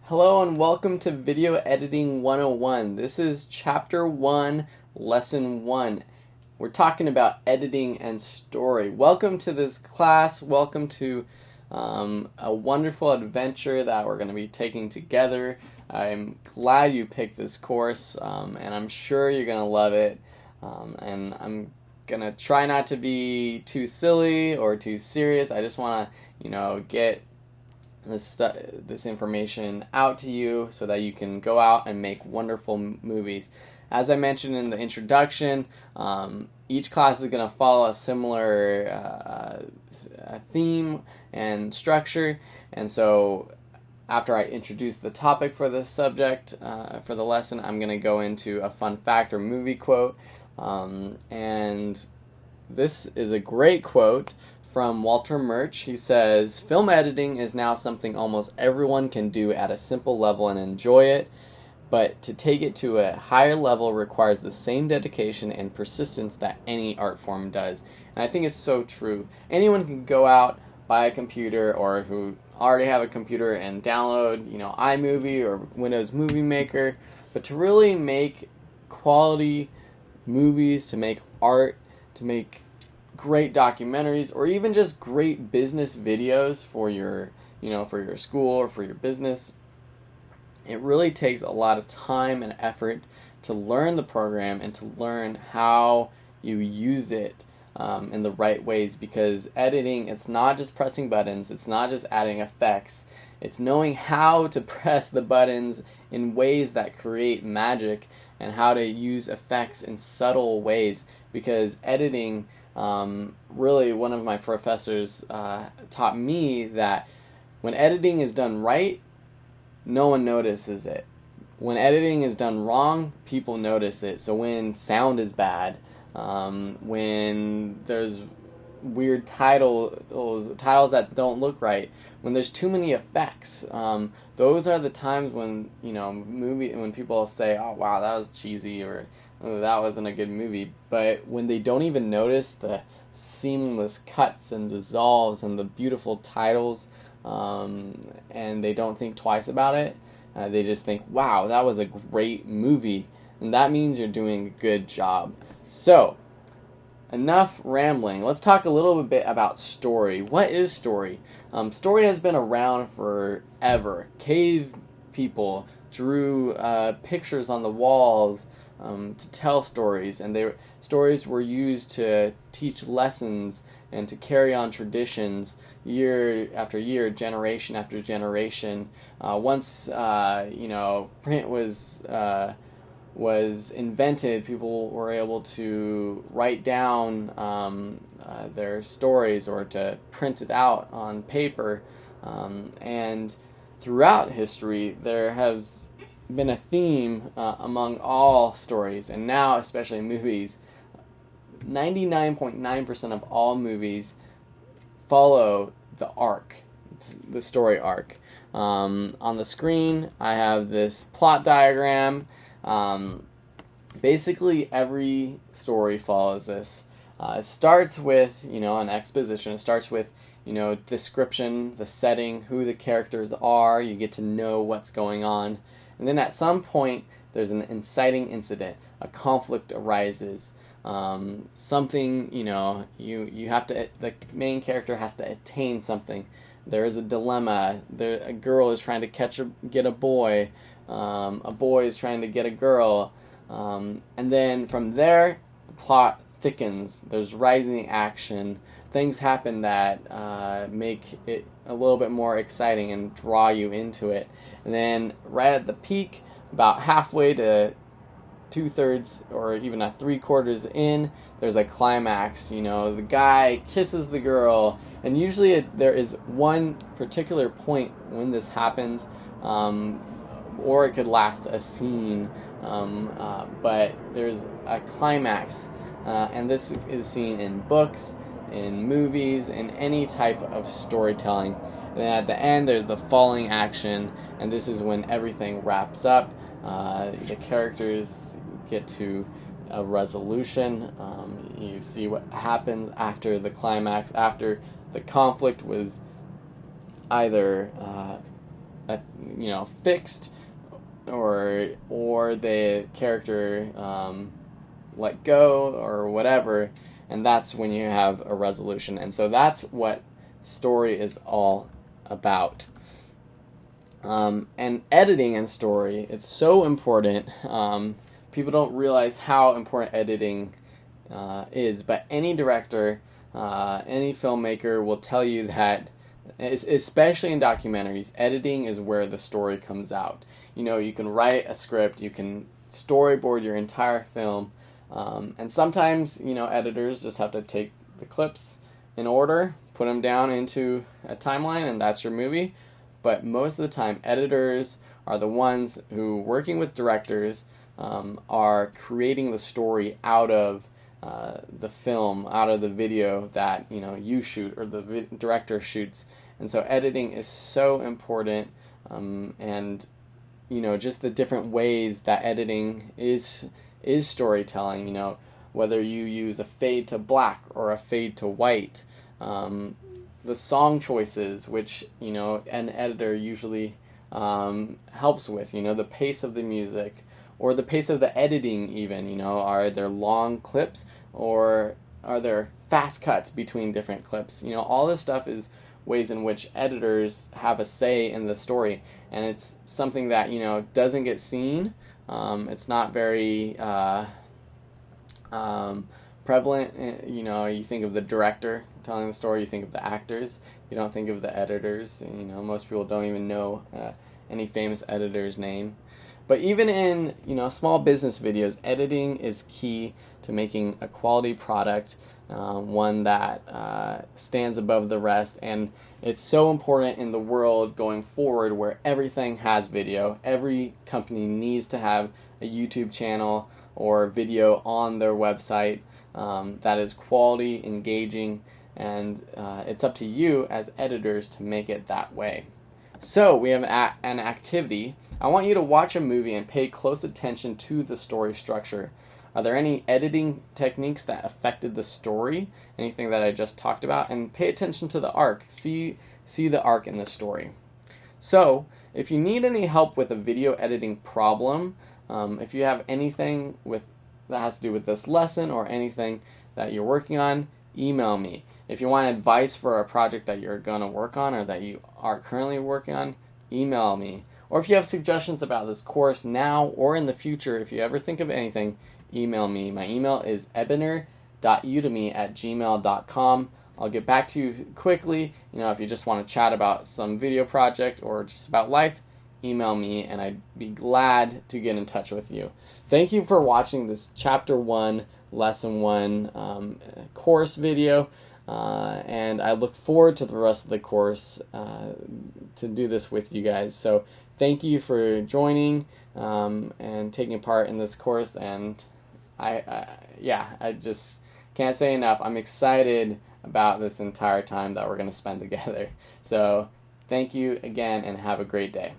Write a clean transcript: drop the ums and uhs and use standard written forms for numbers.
Hello and welcome to Video Editing 101. This is Chapter 1, Lesson 1. We're talking about editing and story. Welcome to this class. Welcome to a wonderful adventure that we're going to be taking together. I'm glad you picked this course, and I'm sure you're going to love it. And I'm going to try not to be too silly or too serious. I just want to, get this information out to you so that you can go out and make wonderful movies. As I mentioned in the introduction, each class is going to follow a similar theme and structure, and so after I introduce the topic for the subject for the lesson, I'm going to go into a fun fact or movie quote, and this is a great quote from Walter Murch. He says, "Film editing is now something almost everyone can do at a simple level and enjoy it, but to take it to a higher level requires the same dedication and persistence that any art form does." And I think it's so true. Anyone can go out, buy a computer, or who already have a computer and download, iMovie or Windows Movie Maker, but to really make quality movies, to make art, to make great documentaries, or even just great business videos for your school or for your business, it really takes a lot of time and effort to learn the program and to learn how you use it in the right ways, because editing, it's not just pressing buttons, it's not just adding effects, it's knowing how to press the buttons in ways that create magic and how to use effects in subtle ways, because editing, really, one of my professors taught me that when editing is done right, no one notices it. When editing is done wrong, people notice it. So when sound is bad, when there's weird titles that don't look right, when there's too many effects, those are the times when when people say, "Oh wow, that was cheesy," or "Oh, that wasn't a good movie." But when they don't even notice the seamless cuts and dissolves and the beautiful titles, and they don't think twice about it, they just think, "Wow, that was a great movie," and that means you're doing a good job. So, enough rambling. Let's talk a little bit about story. What is story? Story has been around forever. Cave people drew pictures on the walls to tell stories, and stories were used to teach lessons and to carry on traditions year after year, generation after generation. Once print was invented, people were able to write down their stories or to print it out on paper, and throughout history there has been a theme among all stories, and now especially movies. 99.9% of all movies follow the story arc. On the screen I have this plot diagram. Basically every story follows this. It starts with an exposition. It starts with description, the setting, who the characters are. You get to know what's going on. And then at some point, there's an inciting incident. A conflict arises. Something, you have to, the main character has to attain something. There is a dilemma. A girl is trying to get a boy. A boy is trying to get a girl. And then from there, the plot thickens. There's rising action. Things happen that make it a little bit more exciting and draw you into it. And then right at the peak, about halfway to 2/3 or even a 3/4 in, there's a climax. The guy kisses the girl, and usually there is one particular point when this happens, or it could last a scene, but there's a climax, and this is seen in books, in movies, in any type of storytelling. And then at the end, there's the falling action, and this is when everything wraps up. The characters get to a resolution. You see what happens after the climax, after the conflict was either fixed, or the character let go or whatever, and that's when you have a resolution. And so that's what story is all about. And editing and story, it's so important. People don't realize how important editing is, but any director, any filmmaker will tell you that, especially in documentaries, editing is where the story comes out. You can write a script, you can storyboard your entire film, and sometimes, editors just have to take the clips in order, put them down into a timeline, and that's your movie. But most of the time, editors are the ones who, working with directors, are creating the story out of the film, out of the video that you shoot or the director shoots. And so editing is so important, and just the different ways that editing is storytelling. Whether you use a fade to black or a fade to white. The song choices, which an editor usually helps with, the pace of the music, or the pace of the editing even, are there long clips or are there fast cuts between different clips? All this stuff is ways in which editors have a say in the story, and it's something that doesn't get seen. It's not very prevalent. You think of the director telling the story, you think of the actors, you don't think of the editors. Most people don't even know any famous editor's name. But even in small business videos, editing is key to making a quality product, one that stands above the rest. And it's so important in the world going forward where everything has video. Every company needs to have a YouTube channel or video on their website that is quality, engaging, and it's up to you as editors to make it that way. So we have an activity. I want you to watch a movie and pay close attention to the story structure. Are there any editing techniques that affected the story? Anything that I just talked about? And pay attention to the arc. See the arc in the story. So if you need any help with a video editing problem, if you have anything that has to do with this lesson or anything that you're working on, email me. If you want advice for a project that you're going to work on or that you are currently working on, email me. Or if you have suggestions about this course now or in the future, if you ever think of anything, email me. My email is ebener.udemy@gmail.com. I'll get back to you quickly. If you just want to chat about some video project or just about life, email me and I'd be glad to get in touch with you. Thank you for watching this Chapter 1, Lesson 1 course video. And I look forward to the rest of the course to do this with you guys. So thank you for joining and taking part in this course. And I just can't say enough. I'm excited about this entire time that we're going to spend together. So thank you again and have a great day.